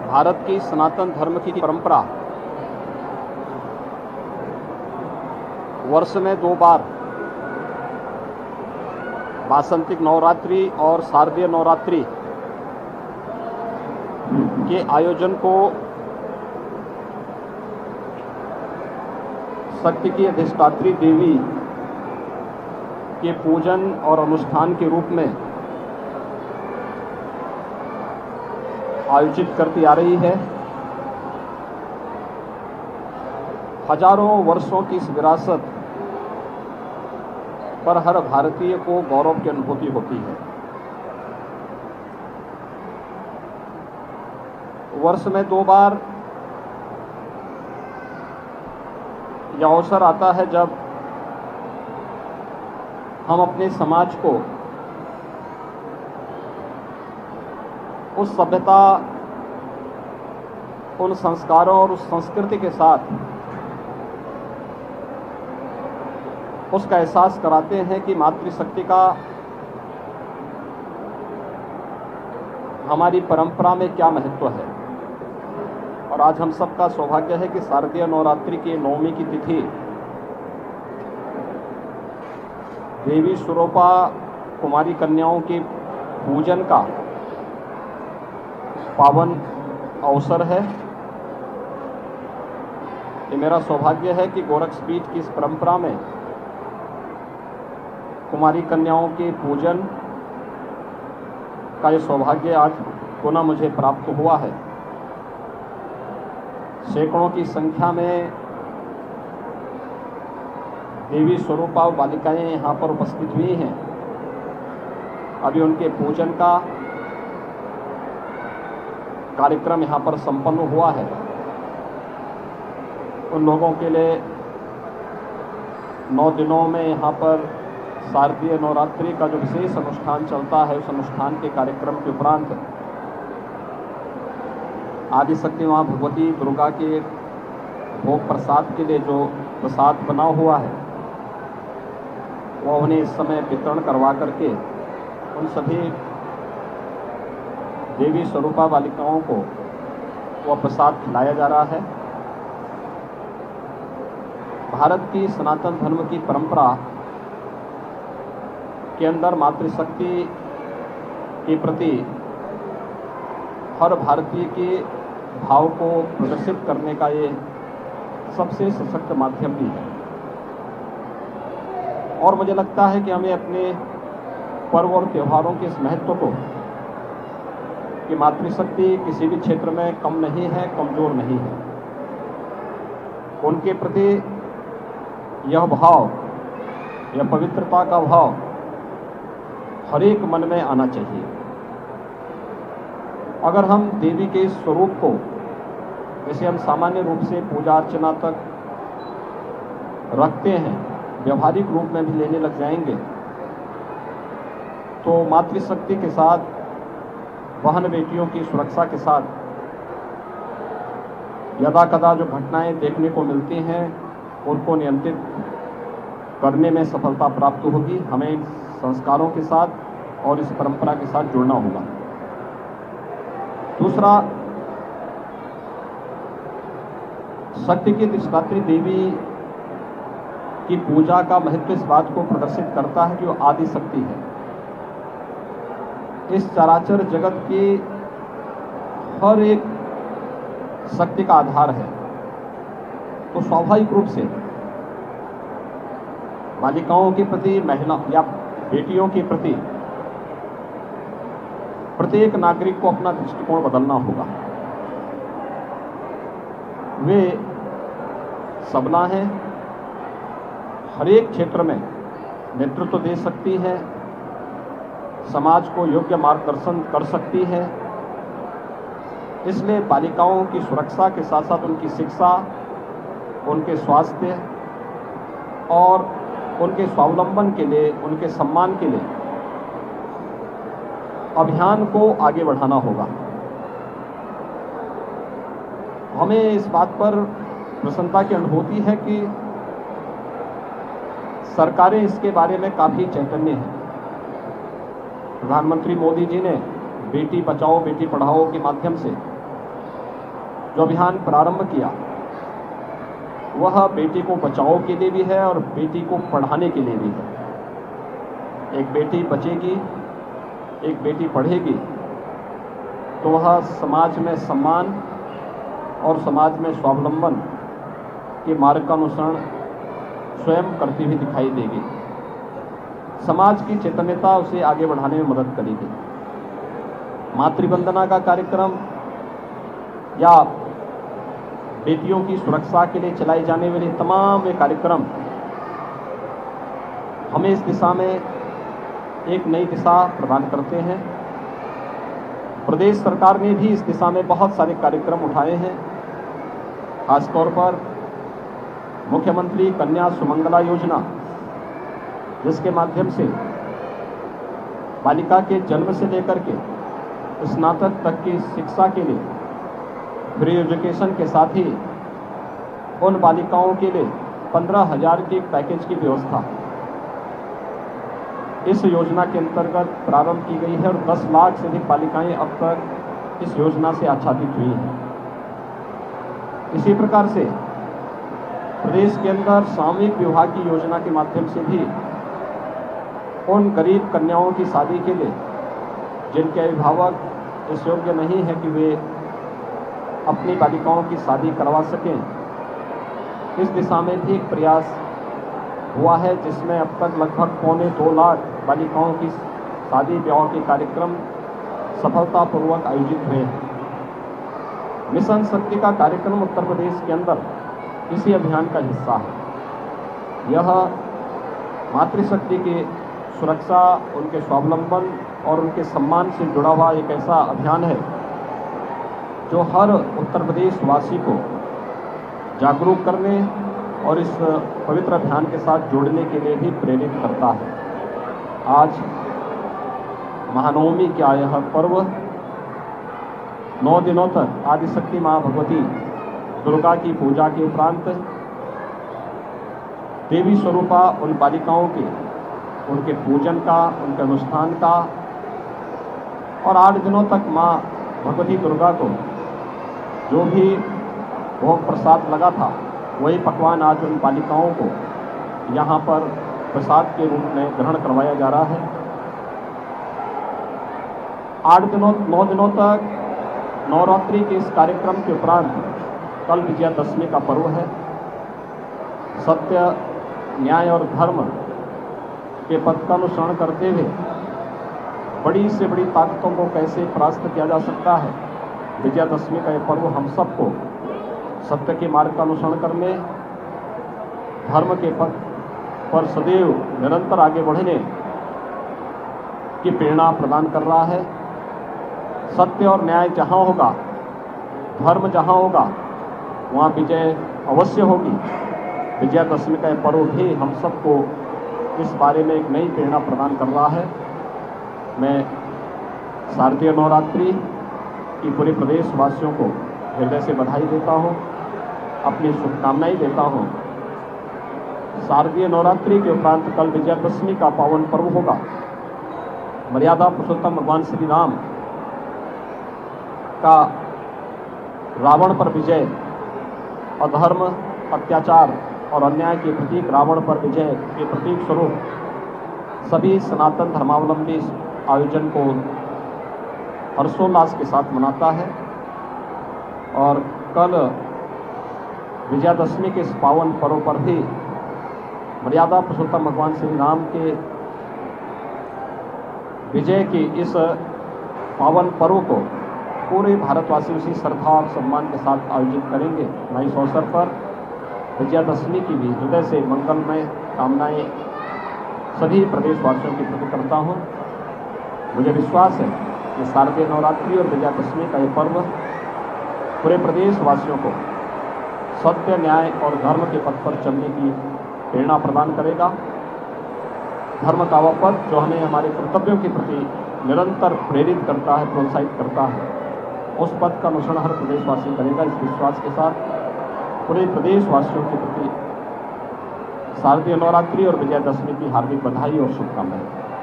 भारत की सनातन धर्म की परंपरा वर्ष में 2 बार वासंतिक नवरात्रि और शारदीय नवरात्रि के आयोजन को शक्ति की अधिष्ठात्री देवी के पूजन और अनुष्ठान के रूप में आयोजित करती आ रही है। हजारों वर्षों की इस विरासत पर हर भारतीय को गौरव की अनुभूति होती है। वर्ष में 2 बार यह अवसर आता है जब हम अपने समाज को उस सभ्यता, उन संस्कारों और उस संस्कृति के साथ उसका एहसास कराते हैं कि मातृशक्ति का हमारी परंपरा में क्या महत्व है। और आज हम सबका सौभाग्य है कि शारदीय नवरात्रि की नवमी की तिथि देवी स्वरूपा कुमारी कन्याओं के पूजन का पावन अवसर है। ये मेरा सौभाग्य है कि गोरक्षपीठ की इस परंपरा में कुमारी कन्याओं के पूजन का ये सौभाग्य आज पुनः मुझे प्राप्त हुआ है। सैकड़ों की संख्या में देवी स्वरूपा बालिकाएं यहाँ पर उपस्थित हुई हैं। अभी उनके पूजन का कार्यक्रम यहाँ पर संपन्न हुआ है। उन लोगों के लिए 9 दिनों में यहाँ पर शारदीय नवरात्रि का जो विशेष अनुष्ठान चलता है, उस अनुष्ठान के कार्यक्रम के उपरांत आदिशक्ति माँ भगवती दुर्गा के भोग प्रसाद के लिए जो प्रसाद बना हुआ है वो उन्हें इस समय वितरण करवा करके उन सभी देवी स्वरूपा बालिकाओं को वह प्रसाद खिलाया जा रहा है। भारत की सनातन धर्म की परंपरा के अंदर मातृशक्ति के प्रति हर भारतीय के भाव को प्रदर्शित करने का ये सबसे सशक्त माध्यम भी है। और मुझे लगता है कि हमें अपने पर्व और त्योहारों के इस महत्व को, कि मातृशक्ति किसी भी क्षेत्र में कम नहीं है, कमजोर नहीं है, उनके प्रति यह भाव, यह पवित्रता का भाव हर एक मन में आना चाहिए। अगर हम देवी के स्वरूप को, जैसे हम सामान्य रूप से पूजा अर्चना तक रखते हैं, व्यवहारिक रूप में भी लेने लग जाएंगे तो मातृशक्ति के साथ, बहन बेटियों की सुरक्षा के साथ यदा कदा जो घटनाएं देखने को मिलती हैं उनको नियंत्रित करने में सफलता प्राप्त होगी। हमें इन संस्कारों के साथ और इस परंपरा के साथ जुड़ना होगा। दूसरा, शक्ति की अधिष्ठात्री देवी की पूजा का महत्व इस बात को प्रदर्शित करता है कि वो आदि शक्ति है। इस चराचर जगत की हर एक शक्ति का आधार है। तो स्वाभाविक रूप से बालिकाओं के प्रति, महिला या बेटियों के प्रति प्रत्येक नागरिक को अपना दृष्टिकोण बदलना होगा। वे सबला हैं, हर एक क्षेत्र में नेतृत्व दे सकती है, समाज को योग्य मार्गदर्शन कर सकती है। इसलिए बालिकाओं की सुरक्षा के साथ साथ उनकी शिक्षा, उनके स्वास्थ्य और उनके स्वावलंबन के लिए, उनके सम्मान के लिए अभियान को आगे बढ़ाना होगा। हमें इस बात पर प्रसन्नता की अनुभूति है कि सरकारें इसके बारे में काफ़ी चैतन्य हैं। प्रधानमंत्री मोदी जी ने बेटी बचाओ बेटी पढ़ाओ के माध्यम से जो अभियान प्रारंभ किया वह बेटी को बचाओ के लिए भी है और बेटी को पढ़ाने के लिए भी है। एक बेटी बचेगी, एक बेटी पढ़ेगी तो वह समाज में सम्मान और समाज में स्वावलंबन के मार्ग का अनुसरण स्वयं करती हुई दिखाई देगी। समाज की चैतन्यता उसे आगे बढ़ाने में मदद करेगी। मातृवंदना का कार्यक्रम या बेटियों की सुरक्षा के लिए चलाए जाने वाले तमाम वे कार्यक्रम हमें इस दिशा में एक नई दिशा प्रदान करते हैं। प्रदेश सरकार ने भी इस दिशा में बहुत सारे कार्यक्रम उठाए हैं। खासतौर पर मुख्यमंत्री कन्या सुमंगला योजना, जिसके माध्यम से बालिका के जन्म से लेकर के स्नातक तक की शिक्षा के लिए फ्री एजुकेशन के साथ ही उन बालिकाओं के लिए 15,000 के पैकेज की व्यवस्था इस योजना के अंतर्गत प्रारंभ की गई है और 10 लाख से अधिक बालिकाएं अब तक इस योजना से आच्छादित हुई हैं। इसी प्रकार से प्रदेश के अंदर सामूहिक विवाह की योजना के माध्यम से भी उन गरीब कन्याओं की शादी के लिए जिनके अभिभावक इस योग्य नहीं है कि वे अपनी बालिकाओं की शादी करवा सकें, इस दिशा में भी एक प्रयास हुआ है, जिसमें अब तक लगभग 2.25 लाख बालिकाओं की शादी ब्याह के कार्यक्रम सफलतापूर्वक आयोजित हुए हैं। मिशन शक्ति का कार्यक्रम उत्तर प्रदेश के अंदर इसी अभियान का हिस्सा है। यह मातृशक्ति की सुरक्षा, उनके स्वावलंबन और उनके सम्मान से जुड़ा हुआ एक ऐसा अभियान है जो हर उत्तर प्रदेश वासी को जागरूक करने और इस पवित्र अभियान के साथ जोड़ने के लिए भी प्रेरित करता है। आज महानवमी का यह पर्व 9 दिनों तक आदिशक्ति माँ भगवती दुर्गा की पूजा के उपरांत देवी स्वरूपा उन बालिकाओं के उनके पूजन का, उनके अनुष्ठान का और 8 दिनों तक माँ भगवती दुर्गा को जो भी भोग प्रसाद लगा था वही पकवान आज उन बालिकाओं को यहाँ पर प्रसाद के रूप में ग्रहण करवाया जा रहा है। 9 दिनों तक नवरात्रि के इस कार्यक्रम के उपरांत कल विजयादशमी का पर्व है। सत्य, न्याय और धर्म के पथ का अनुसरण करते हुए बड़ी से बड़ी ताकतों को कैसे परास्त किया जा सकता है, विजयादशमी का यह पर्व हम सबको सत्य के मार्ग का अनुसरण करने, धर्म के पथ पर सदैव निरंतर आगे बढ़ने की प्रेरणा प्रदान कर रहा है। सत्य और न्याय जहाँ होगा, धर्म जहाँ होगा, वहाँ विजय अवश्य होगी। विजयादशमी का यह पर्व भी हम सबको इस बारे में एक नई प्रेरणा प्रदान कर रहा है। मैं शारदीय नवरात्रि की पूरे प्रदेशवासियों को हृदय से बधाई देता हूँ, अपनी शुभकामनाएं देता हूँ। शारदीय नवरात्रि के उपरांत कल विजयादशमी का पावन पर्व होगा। मर्यादा पुरुषोत्तम भगवान श्री राम का रावण पर विजय, अधर्म, अत्याचार और अन्याय के प्रतीक रावण पर विजय के प्रतीक स्वरूप सभी सनातन धर्मावलंबी आयोजन को हर्षोल्लास के साथ मनाता है। और कल विजयादशमी के इस पावन पर्व पर भी मर्यादा पुरुषोत्तम भगवान श्री राम के विजय की इस पावन पर्व को पूरे भारतवासी उसी श्रद्धा और सम्मान के साथ आयोजित करेंगे। मैं इस अवसर पर विजयादशमी की भी हृदय से मंगलमय कामनाएं सभी प्रदेशवासियों की प्रति करता हूँ। मुझे विश्वास है कि शारदीय नवरात्रि और विजयादशमी का ये पर्व पूरे प्रदेशवासियों को सत्य, न्याय और धर्म के पथ पर चलने की प्रेरणा प्रदान करेगा। धर्म का वह पथ जो हमें हमारे कर्तव्यों के प्रति निरंतर प्रेरित करता है, प्रोत्साहित करता है, उस पथ का अनुसरण हर प्रदेशवासी करेगा। इस विश्वास के साथ पूरे प्रदेशवासियों के प्रति शारदीय नवरात्रि और विजयादशमी की हार्दिक बधाई और शुभकामनाएं।